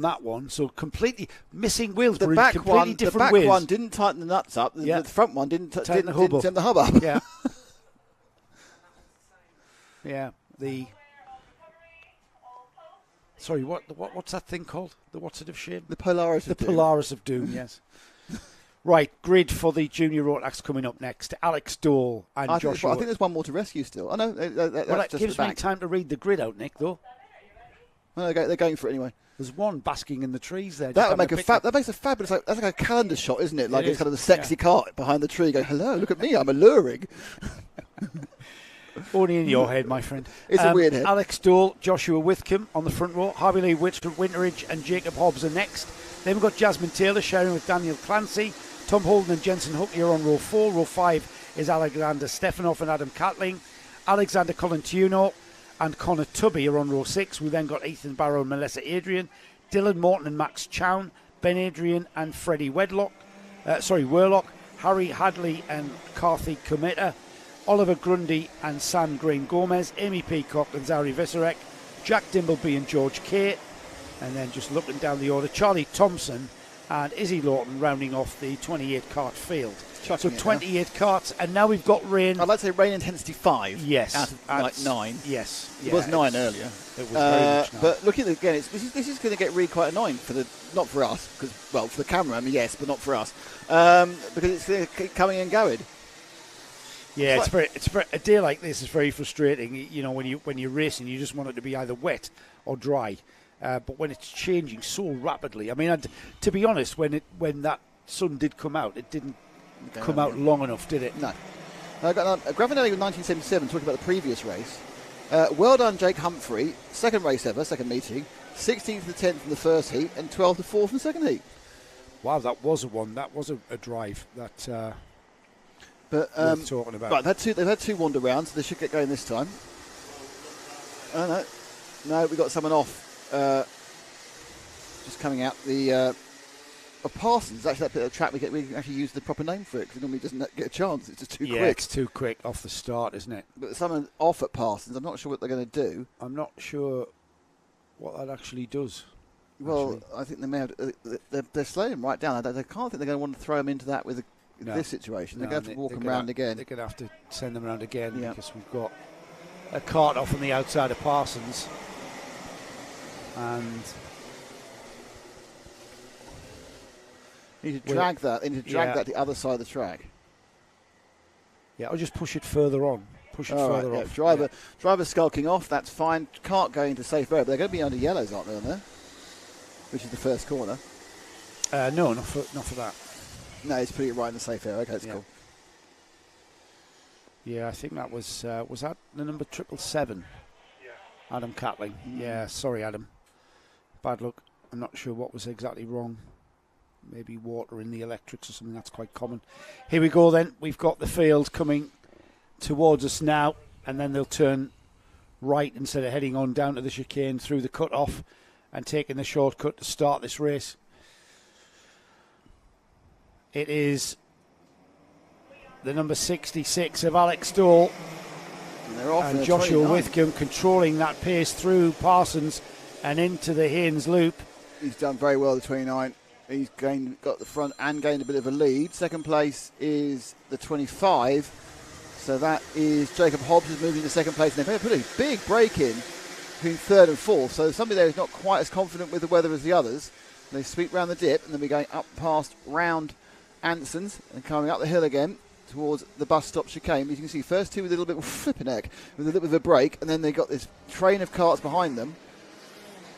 that one, so completely missing wheels. The were in back completely one, different the back wheels. one didn't tighten the nuts up. The front one didn't turn the hub up. Yeah. Yeah. Sorry, what's that thing called? What's it of shame? The Polaris of Doom. The Polaris of Doom, yes. Right, grid for the junior Rotax coming up next. Alex Dole and Joshua. I think there's one more to rescue still. I know. That gives me time to read the grid out, Nick, though. Well, they're going for it anyway. There's one basking in the trees there. That makes a fabulous. That's like a calendar shot, isn't it? Like it's kind of the sexy cart behind the tree going, hello, look at me, I'm alluring. Only in your head, my friend. It's a weird head. Alex Dole, Joshua Withcombe on the front row. Harvey Lee Winteridge and Jacob Hobbs are next. Then we've got Jasmine Taylor sharing with Daniel Clancy. Tom Holden and Jensen Hookley are on row 4. Row 5 is Alexander Stefanoff and Adam Catling. Alexander Colantuno and Connor Tubby are on row 6. We then got Ethan Barrow and Melissa Adrian. Dylan Morton and Max Chown. Ben Adrian and Freddie Worlock. Harry Hadley and Karthik Kometa. Oliver Grundy and Sam Green Gomez. Amy Peacock and Zari Viserek. Jack Dimbleby and George Kate. And then just looking down the order, Charlie Thompson and Izzy Lawton rounding off the 28 kart field. So 28 karts, and now we've got rain. I'd like to say rain intensity 5. Yes. Out of like 9. Yes. It was 9 earlier. It was very much 9. But looking again, this is going to get really quite annoying not for us, for the camera, yes, but not for us, because it's coming and going. Yeah, it's very a day like this is very frustrating. You know, when you're racing, you just want it to be either wet or dry. But when it's changing so rapidly, I mean, to be honest, when that sun did come out, it didn't come out long enough, did it? No. Gravinelli with 1977, talking about the previous race. Well done, Jake Humphrey. Second race ever, second meeting. 16th to 10th in the first heat and 12th to 4th in the second heat. Wow, that was a one. That was a drive that but we're talking about. Right, they've had two wander rounds, so they should get going this time. Oh, no, we got someone off. Just coming out the Parsons. Actually, that bit of track we can actually use the proper name for it because it normally doesn't get a chance. It's just too quick. Yeah, it's too quick off the start, isn't it? But someone off at Parsons. I'm not sure what they're going to do. I'm not sure what that actually does. Well, I think they may have. They're slowing him right down. I can't think they're going to want to throw him into that with this situation. They're going to have to walk him around again. They're going to have to send them around again because we've got a cart off on the outside of Parsons. And you need to drag that. You need to drag that to the other side of the track. Yeah, I'll just push it further on. Further off. Driver skulking off. That's fine. Can't go into safe area. But they're going to be under yellows, aren't they? On there, which is the first corner. No, not for that. No, he's putting it right in the safe area. Okay, that's cool. Yeah, I think that was that the number 777? Yeah. Adam Catling. Yeah, sorry, Adam. Bad luck. I'm not sure what was exactly wrong. Maybe water in the electrics or something. That's quite common. Here we go then. We've got the field coming towards us now, and then they'll turn right instead of heading on down to the chicane through the cut-off and taking the shortcut to start this race. It is the number 66 of Alex Dole and Joshua Withcombe controlling that pace through Parsons and into the Haynes Loop. He's done very well, the 29. He's got the front and gained a bit of a lead. Second place is the 25. So that is Jacob Hobbs is moving to second place. And they've put a big break in between third and fourth. So somebody there is not quite as confident with the weather as the others. They sweep round the dip and then we're going up past round Anson's and coming up the hill again towards the bus stop chicane. As you can see, first two with a little bit of flipping heck, with a little bit of a break, and then they got this train of carts behind them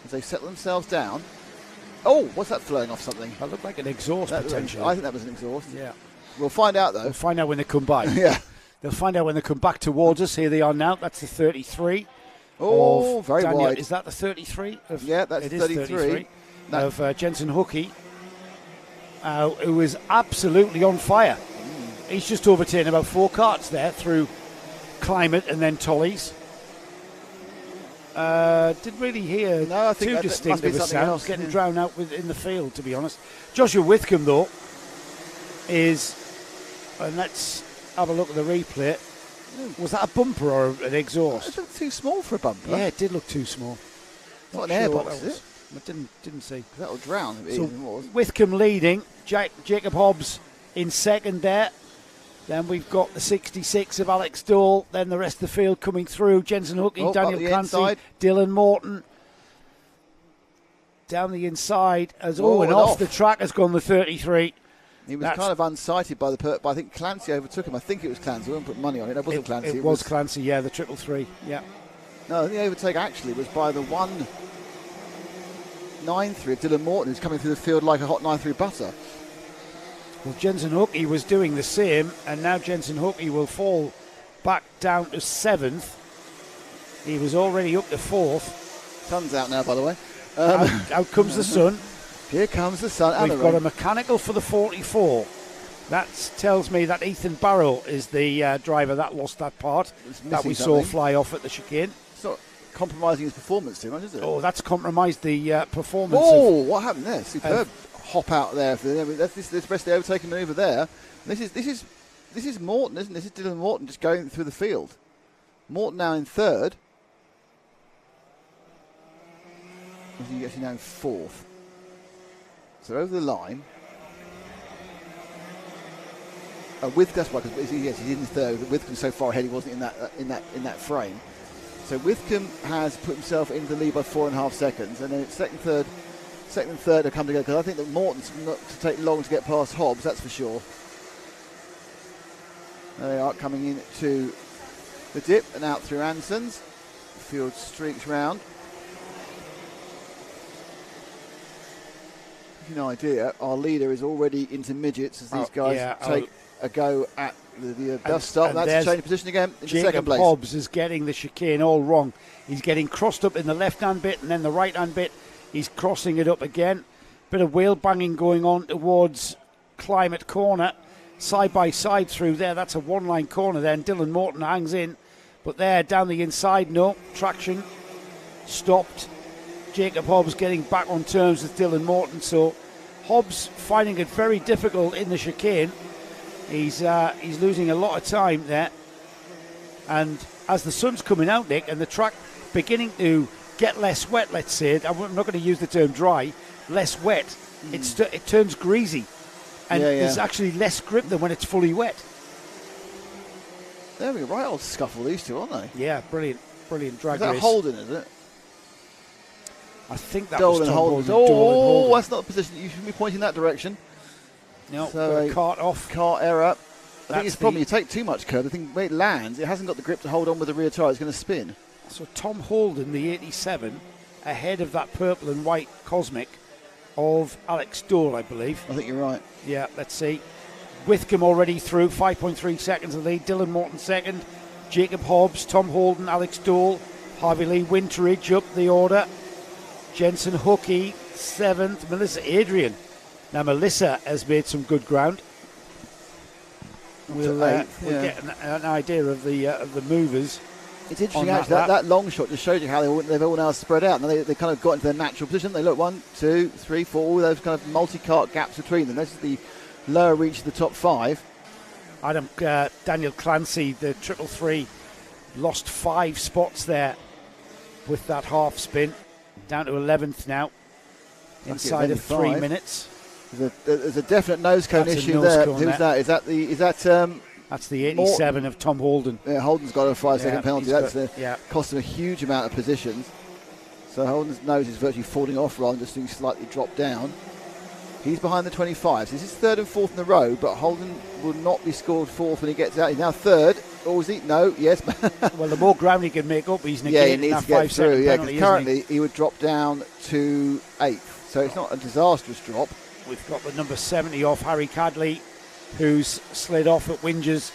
as they settle themselves down. Oh, what's that flowing off something? That looked like an exhaust potentially. I think that was an exhaust. Yeah. We'll find out though. We'll find out when they come by. Yeah. They'll find out when they come back towards us. Here they are now. That's the 33. Oh, very Daniel. wide. Is that the 33? Yeah, that's 33. Of Jensen Hookie, who is absolutely on fire. He's just overtaken about 4 carts there through Climate and then Tollies. Didn't really hear too distinctive a sound getting drowned out in the field, to be honest. Joshua Withcombe, though, is, and let's have a look at the replay. Was that a bumper or an exhaust? It looked too small for a bumper. Yeah, it did look too small. Not an airbox, is it? I didn't see. That'll drown. If it So even was. Withcombe leading, Jacob Hobbs in second there. Then we've got the 66 of Alex Dole. Then the rest of the field coming through. Jensen Hookie, Daniel Clancy, inside. Dylan Morton. Down the inside as Oh, and and off off. the track has gone the 33. He was kind of unsighted by but I think Clancy overtook him. I think it was Clancy. I wouldn't put money on it. It wasn't Clancy. It was Clancy, yeah, the 333. Yeah. No, the overtake actually was by the 193 of Dylan Morton, who's coming through the field like a hot 9 through butter. Well, Jensen Hookie was doing the same, and now Jensen Hookie will fall back down to 7th. He was already up to 4th. Sun's out now, by the way. Out comes the sun. Here comes the sun. And We've the got rain. a mechanical for the 44. That tells me that Ethan Barrow is the driver that lost that part that we saw fly off at the chicane. It's not compromising his performance too much, is it? Oh, that's compromised the performance. Oh, what happened there? Superb hop out there. That's this rest of the overtaking manoeuvre there. This is Morton, isn't it? This is Dylan Morton just going through the field. Morton now in third. He's actually now in fourth. So over the line. That's why, because he's in third. Withcombe's so far ahead, he wasn't in that frame. So Withcombe has put himself into the lead by 4.5 seconds, and then it's second and third have come together. Because I think that Morton's not to take long to get past Hobbs, that's for sure. There they are coming into the dip and out through Anson's. The field streaks round. To give you an idea, our leader is already into midgets as these guys take a go at the dust stop. That's a change of position again into second place. Hobbs is getting the chicane all wrong. He's getting crossed up in the left-hand bit and then the right-hand bit. He's crossing it up again. Bit of wheel banging going on towards Climate Corner. Side by side through there. That's a one-line corner there. And Dylan Morton hangs in. But there, down the inside, no. Traction stopped. Jacob Hobbs getting back on terms with Dylan Morton. So Hobbs finding it very difficult in the chicane. He's losing a lot of time there. And as the sun's coming out, Nick, and the track beginning to get less wet, let's say, I'm not going to use the term dry, less wet, it turns greasy. And there's actually less grip than when it's fully wet. There we go. Right old scuffle, these two, aren't they? Yeah, brilliant drag race. Is that Holden, is it? I think that Dolan was Tom Holden. Holden. That's not the position. You should be pointing that direction. No, so cart off. Cart error. I think it's probably you take too much curb. I think when it lands, it hasn't got the grip to hold on with the rear tyre. It's going to spin. So Tom Holden, the 87, ahead of that purple and white Cosmic of Alex Dole, I believe. I think you're right. Yeah, let's see. Withcombe already through, 5.3 seconds of lead. Dylan Morton second. Jacob Hobbs, Tom Holden, Alex Dole, Harvey Lee Winteridge up the order. Jensen Hookie, 7th. Melissa Adrian. Now, Melissa has made some good ground. We'll get an idea of the movers. It's interesting, actually, that long shot just shows you how they've all now spread out. Now they kind of got into their natural position. They look 1, 2, 3, 4, all those kind of multi-cart gaps between them. This is the lower reach of the top 5. Daniel Clancy, the 333, lost 5 spots there with that half spin. Down to 11th now, inside of 3 minutes. There's a definite nose cone issue there. Who's that? Is that that's the 87 Morton. Of Tom Holden. Yeah, Holden's got a 5-second penalty. That's cost him a huge amount of positions. So Holden's nose is virtually falling off rather than just being slightly dropped down. He's behind the 25. So this is 3rd and 4th in the row, but Holden will not be scored 4th when he gets out. He's now 3rd. Or is he? No, yes. Well, the more ground he can make up, he's negating he needs that to get through. Yeah, because currently he would drop down to 8th. So it's not a disastrous drop. We've got the number 70 off Harry Cadley, who's slid off at Whingers,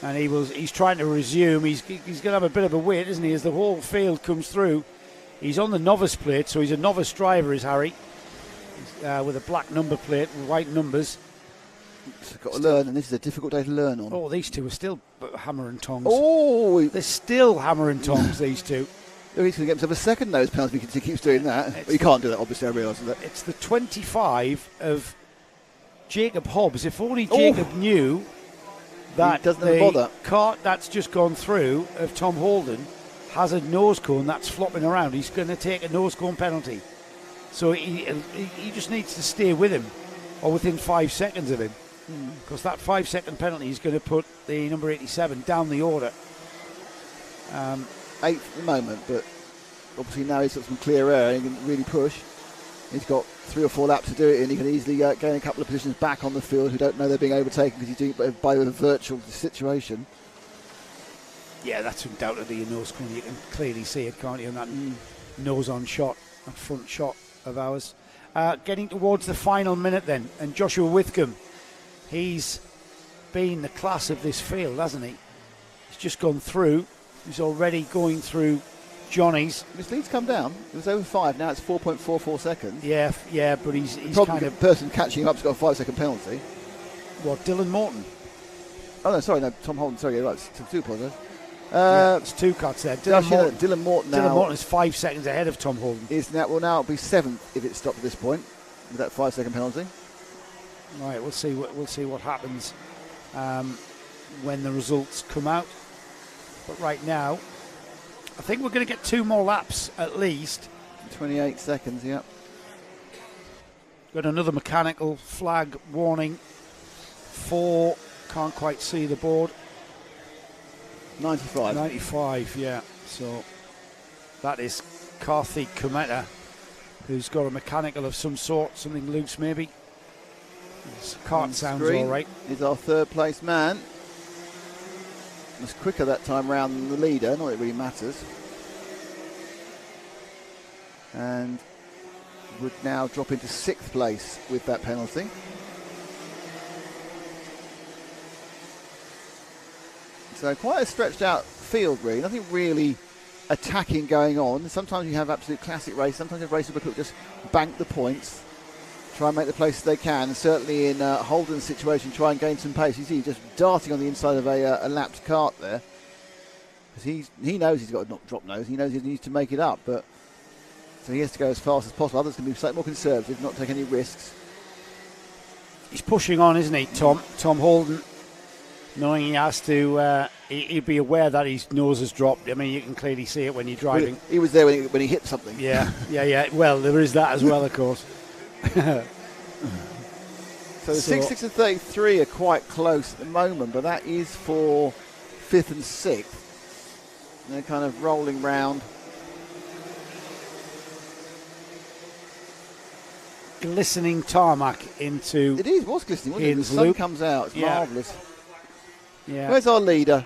and he's trying to resume. He's going to have a bit of a wait, isn't he, as the whole field comes through. He's on the novice plate, so he's a novice driver, is Harry, with a black number plate with white numbers. He's got to learn, and this is a difficult day to learn on. Oh, these two are still hammer and tongs. Oh, they're still hammer and tongs, these two. He's going to get himself a second nose penalty because he keeps doing that. But he can't do that, obviously, I realise that. It's the 25 of Jacob Hobbs. If only Jacob knew that the cart that's just gone through of Tom Holden has a nose cone that's flopping around. He's going to take a nose cone penalty. So he just needs to stay with him, or within 5 seconds of him, because that 5 second penalty is going to put the number 87 down the order. 8th at the moment, but obviously now he's got some clear air and he can really push. He's got 3 or 4 laps to do it in. He can easily gain a couple of positions back on the field who don't know they're being overtaken because he's doing it by a virtual situation. Yeah, that's undoubtedly a nose cone. You can clearly see it, can't you, on that nose-on shot, that front shot of ours. Getting towards the final minute then, and Joshua Whitcomb, he's been the class of this field, hasn't he? He's just gone through. He's already going through Johnny's. His lead's come down. It was over 5. Now it's 4.44 seconds. Yeah, but he's probably kind the of... person catching him up's got a 5 second penalty. What, Dylan Morton? Oh, no, sorry, no, Tom Holden. Sorry, you're right. Do apologise. It's 2 cuts there. Dylan Morton now. Dylan Morton is 5 seconds ahead of Tom Holden. Now it'll be 7th if it stopped at this point with that 5 second penalty. Right, we'll see what happens when the results come out. But right now, I think we're going to get 2 more laps at least. 28 seconds, yeah. Got another mechanical flag warning for, can't quite see the board. 95. 95, yeah. So that is Karthik Kometa, who's got a mechanical of some sort, something loose maybe. His cart sounds all right. He's our 3rd place man. Was quicker that time round than the leader, not that it really matters. And would now drop into 6th place with that penalty. So quite a stretched out field really, nothing really attacking going on. Sometimes you have absolute classic races, sometimes you have races where people just bank the points, try and make the places they can, and certainly in Holden's situation try and gain some pace. You see just darting on the inside of a lapped cart there, because he knows he's got a drop nose, he knows he needs to make it up, but so he has to go as fast as possible. Others can be slightly more conservative, not take any risks. He's pushing on, isn't he, Tom Holden, knowing he has to, he'd be aware that his nose has dropped. I mean, you can clearly see it when you're driving. He was there when he hit something. Yeah. Well, there is that as well, of course. So the 66 and 33 are quite close at the moment, but that is for 5th and 6th. And they're kind of rolling round. Glistening tarmac into... It was glistening, wasn't it? The sun comes out. It's marvellous. Yeah. Where's our leader?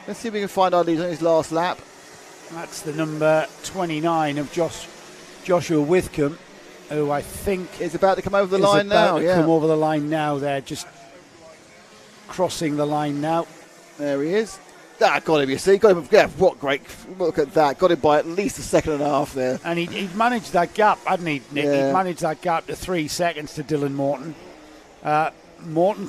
Let's see if we can find our leader on his last lap. That's the number 29 of Joshua Whitcomb, who I think is about to come over the line now. Come over the line now. They're just crossing the line now. There he is. Got him, you see. Got him. Yeah, what great. Look at that. Got him by at least a second and a half there. And he'd managed that gap, hadn't he, Nick? Yeah. He'd managed that gap to 3 seconds to Dylan Morton. Morton